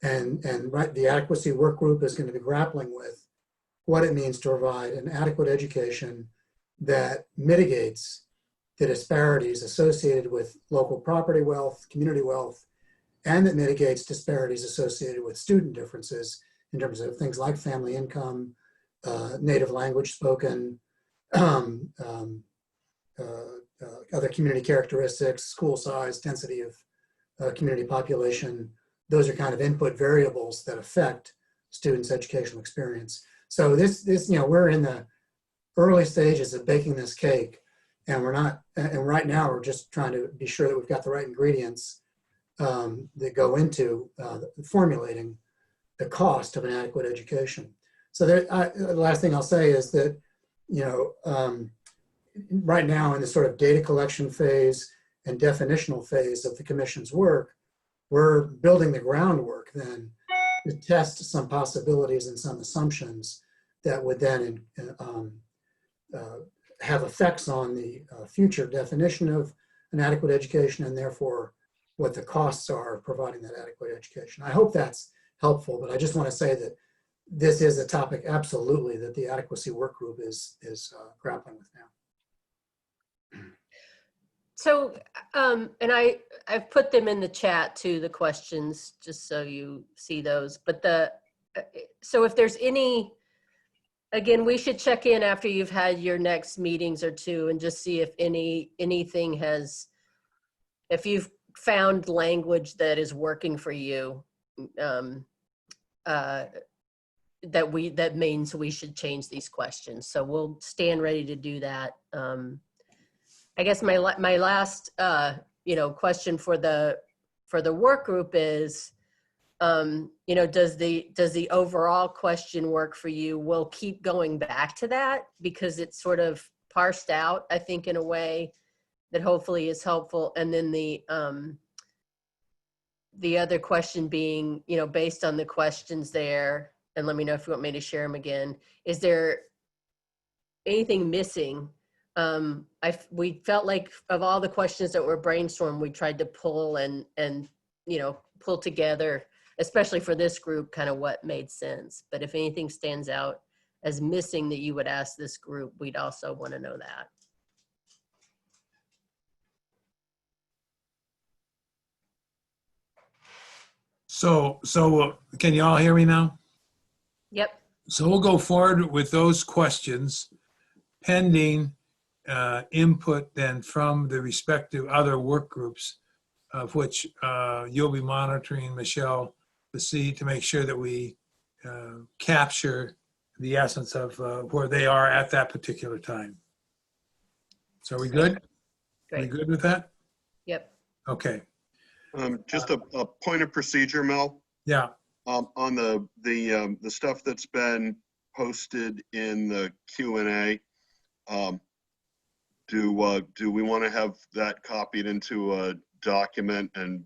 Speaker 9: And the adequacy work group is going to be grappling with what it means to provide an adequate education that mitigates the disparities associated with local property wealth, community wealth, and that mitigates disparities associated with student differences in terms of things like family income, native language spoken, other community characteristics, school size, density of community population. Those are kind of input variables that affect students' educational experience. So we're in the early stages of baking this cake, and right now we're just trying to be sure that we've got the right ingredients that go into formulating the cost of an adequate education. So the last thing I'll say is that, right now in the sort of data collection phase and definitional phase of the commission's work, we're building the groundwork then to test some possibilities and some assumptions that would then have effects on the future definition of an adequate education and therefore what the costs are of providing that adequate education. I hope that's helpful, but I just want to say that this is a topic absolutely that the adequacy work group is grappling with now.
Speaker 4: so, and I've put them in the chat too, the questions, just so you see those. But so if there's any, again, we should check in after you've had your next meetings or two and just see if anything has, if you've found language that is working for you, that means we should change these questions. So we'll stand ready to do that. I guess my last question for the work group is, does the overall question work for you? We'll keep going back to that because it's sort of parsed out, I think, in a way that hopefully is helpful. And then the other question being, based on the questions there, and let me know if you want me to share them again, is there anything missing? We felt like of all the questions that were brainstormed, we tried to pull and pull together, especially for this group, kind of what made sense. But if anything stands out as missing that you would ask this group, we'd also want to know that.
Speaker 1: So can you all hear me now?
Speaker 4: Yep.
Speaker 1: So we'll go forward with those questions pending input then from the respective other work groups, of which you'll be monitoring, Michelle, to make sure that we capture the essence of where they are at that particular time. So are we good?
Speaker 4: Great.
Speaker 1: good with that?
Speaker 4: Yep.
Speaker 1: Okay,
Speaker 2: Just a point of procedure, Mel.
Speaker 1: yeah.
Speaker 2: On the stuff that's been posted in the Q&A, do we want to have that copied into a document and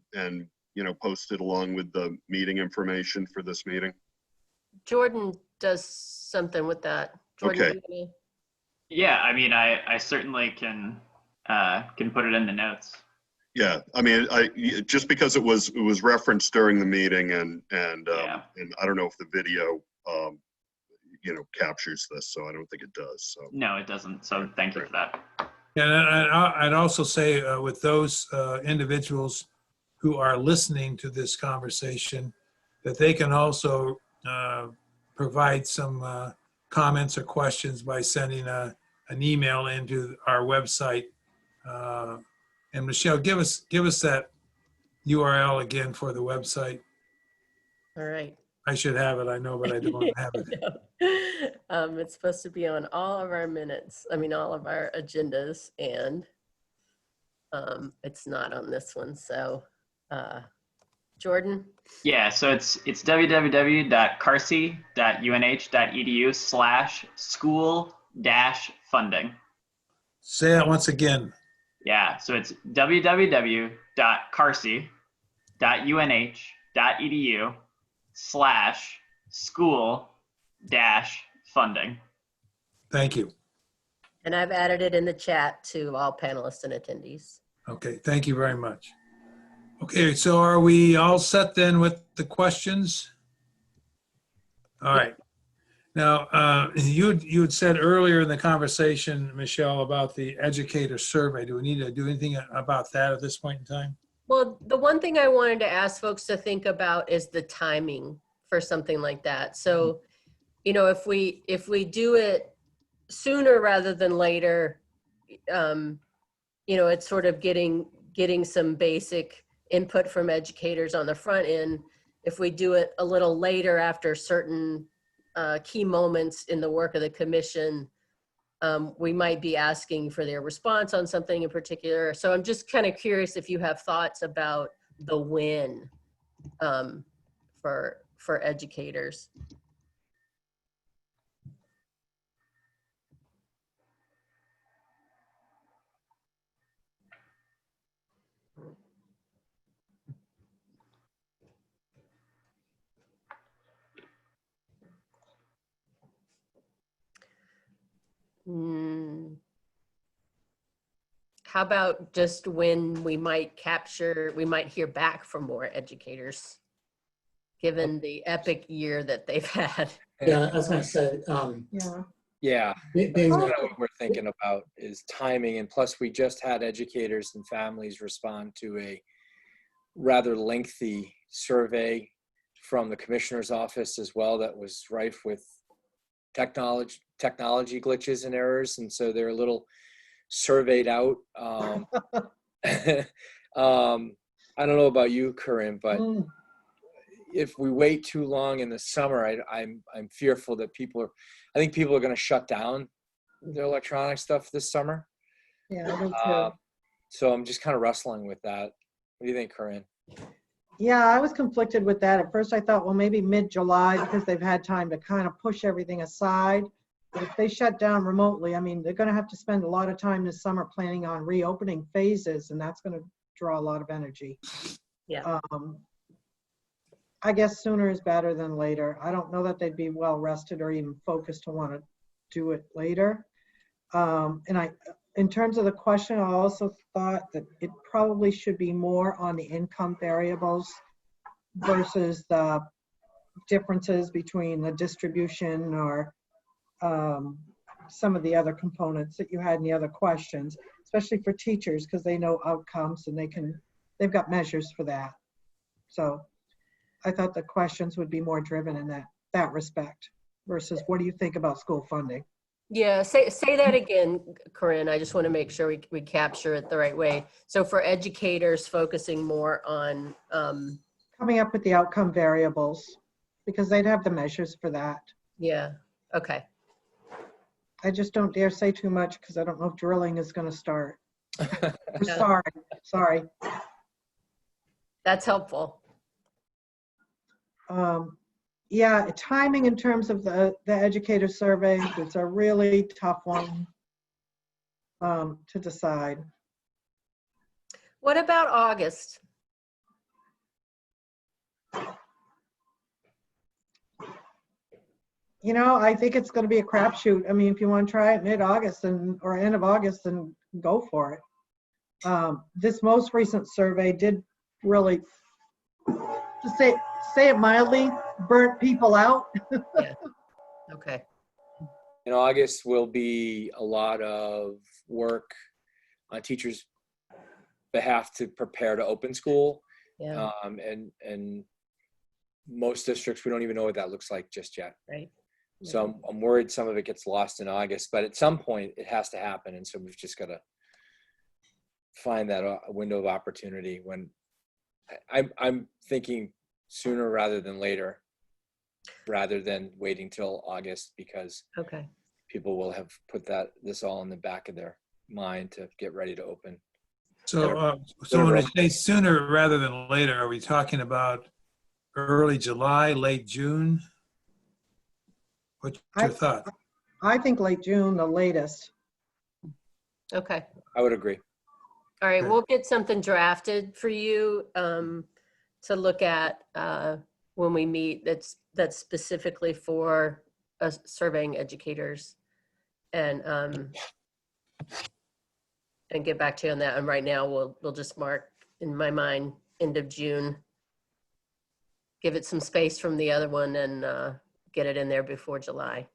Speaker 2: posted along with the meeting information for this meeting?
Speaker 4: Jordan does something with that. Jordan,
Speaker 2: Okay.
Speaker 4: do you wanna-
Speaker 10: Yeah, I mean, I certainly can put it in the notes.
Speaker 2: Yeah, I mean, just because it was referenced during the meeting, and
Speaker 10: Yeah.
Speaker 2: and I don't know if the video captures this, so I don't think it does. So
Speaker 10: No, it doesn't. So thank you for that.
Speaker 1: And I'd also say with those individuals who are listening to this conversation, that they can also provide some comments or questions by sending an email into our website. And Michelle, give us that URL again for the website.
Speaker 4: All right.
Speaker 1: I should have it, I know, but I don't have it.
Speaker 4: It's supposed to be on all of our minutes, all of our agendas, and it's not on this one. So, Jordan?
Speaker 10: Yeah, so it's www.carsi.unh.edu/school-funding.
Speaker 1: Say that once again.
Speaker 10: Yeah, so it's www.carsi.unh.edu/school-funding.
Speaker 1: Thank you.
Speaker 4: And I've added it in the chat to all panelists and attendees.
Speaker 1: Okay, thank you very much. Okay, so are we all set then with the questions? All right. Now, you had said earlier in the conversation, Michelle, about the Educator Survey. Do we need to do anything about that at this point in time?
Speaker 4: Well, the one thing I wanted to ask folks to think about is the timing for something like that. So, if we do it sooner rather than later, it's sort of getting some basic input from educators on the front end. If we do it a little later after certain key moments in the work of the commission, we might be asking for their response on something in particular. So I'm just kind of curious if you have thoughts about the when for educators. How about just when we might hear back from more educators, given the epic year that they've had?
Speaker 9: Yeah, I was going to say,
Speaker 7: Yeah.
Speaker 3: Yeah,
Speaker 9: being
Speaker 3: that's kind of what we're thinking about is timing. And plus we just had educators and families respond to a rather lengthy survey from the commissioner's office as well that was rife with technology glitches and errors. And so they're a little surveyed out. I don't know about you, Corinne, but if we wait too long in the summer, I'm fearful that I think people are going to shut down their electronic stuff this summer.
Speaker 7: Yeah, I do too.
Speaker 3: So I'm just kind of wrestling with that. What do you think, Corinne?
Speaker 7: Yeah, I was conflicted with that. At first I thought, well, maybe mid-July because they've had time to kind of push everything aside. But if they shut down remotely, they're going to have to spend a lot of time this summer planning on reopening phases, and that's going to draw a lot of energy.
Speaker 4: Yeah.
Speaker 7: I guess sooner is better than later. I don't know that they'd be well rested or even focused to want to do it later. In terms of the question, I also thought that it probably should be more on the income variables versus the differences between the distribution or some of the other components that you had in the other questions, especially for teachers, because they know outcomes and they've got measures for that. So I thought the questions would be more driven in that respect versus what do you think about school funding?
Speaker 4: Yeah, say that again, Corinne. I just want to make sure we capture it the right way. So for educators, focusing more on
Speaker 7: coming up with the outcome variables, because they'd have the measures for that.
Speaker 4: Yeah. Okay.
Speaker 7: I just don't dare say too much because I don't know if drilling is going to start. Sorry.
Speaker 4: That's helpful.
Speaker 7: Yeah, timing in terms of the educator surveys, it's a really tough one to decide.
Speaker 4: What about August?
Speaker 7: You know, I think it's going to be a crapshoot. I mean, if you want to try it mid-August or end of August, then go for it. This most recent survey did really, to say it mildly, burnt people out.
Speaker 4: Yeah. Okay.
Speaker 3: In August will be a lot of work on teachers' behalf to prepare to open school.
Speaker 4: Yeah.
Speaker 3: And most districts, we don't even know what that looks like just yet.
Speaker 4: Right.
Speaker 3: So I'm worried some of it gets lost in August, but at some point it has to happen. And so we've just got to find that window of opportunity when I'm thinking sooner rather than later, rather than waiting till August, because
Speaker 4: Okay.
Speaker 3: people will have put this all in the back of their mind to get ready to open.
Speaker 1: So when we say sooner rather than later, are we talking about early July, late June? What's your thought?
Speaker 7: I think late June, the latest.
Speaker 4: Okay.
Speaker 3: I would agree.
Speaker 4: All right.
Speaker 1: Okay.
Speaker 4: We'll get something drafted for you to look at when we meet. That's specifically for us surveying educators, and get back to you on that. And right now, we'll just mark in my mind end of June. Give it some space from the other one, and get it in there before July.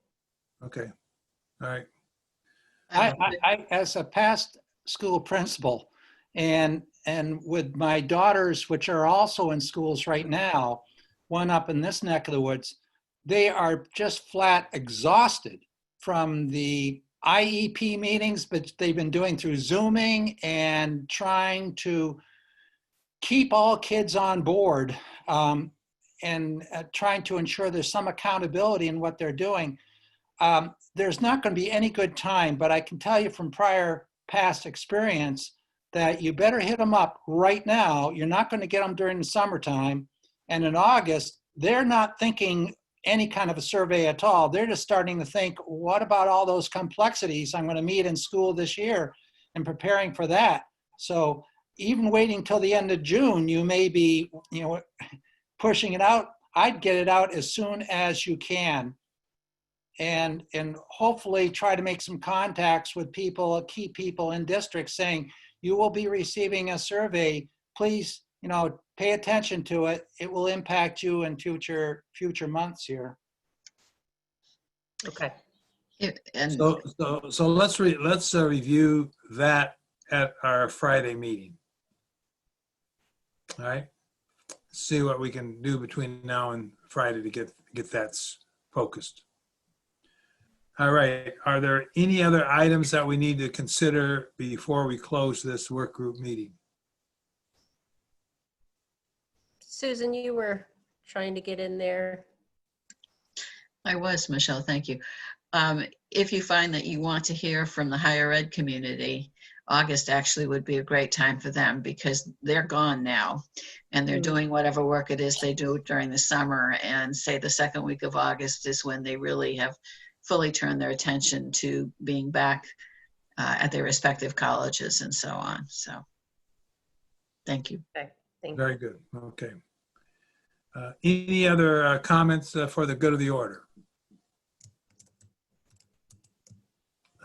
Speaker 1: Okay. All right.
Speaker 6: I as a past school principal and with my daughters, which are also in schools right now, one up in this neck of the woods, they are just flat exhausted from the IEP meetings, but they've been doing through Zooming and trying to keep all kids on board and trying to ensure there's some accountability in what they're doing. There's not going to be any good time, but I can tell you from past experience that you better hit them up right now. You're not going to get them during the summertime. And in August, they're not thinking any kind of a survey at all. They're just starting to think, what about all those complexities I'm going to meet in school this year and preparing for that? So even waiting till the end of June, you may be, pushing it out. I'd get it out as soon as you can. And hopefully try to make some contacts with people, key people in districts saying, you will be receiving a survey. Please, pay attention to it. It will impact you in future months here.
Speaker 4: Okay.
Speaker 1: So let's review that at our Friday meeting. All right. See what we can do between now and Friday to get that focused. All right. Are there any other items that we need to consider before we close this work group meeting?
Speaker 4: Susan, you were trying to get in there.
Speaker 5: I was, Michelle, thank you. If you find that you want to hear from the higher ed community, August actually would be a great time for them because they're gone now and they're doing whatever work it is they do during the summer, and say the second week of August is when they really have fully turned their attention to being back at their respective colleges and so on. So thank you.
Speaker 4: Okay. Thank you.
Speaker 1: Very good. Okay. Any other comments for the good of the order?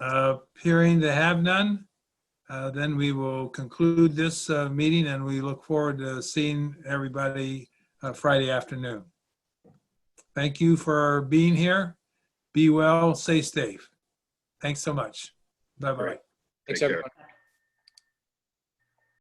Speaker 1: Appearing to have none, then we will conclude this meeting, and we look forward to seeing everybody Friday afternoon. Thank you for being here. Be well, stay safe. Thanks so much. Bye-bye.
Speaker 3: Thanks,
Speaker 2: Take care.
Speaker 3: everyone.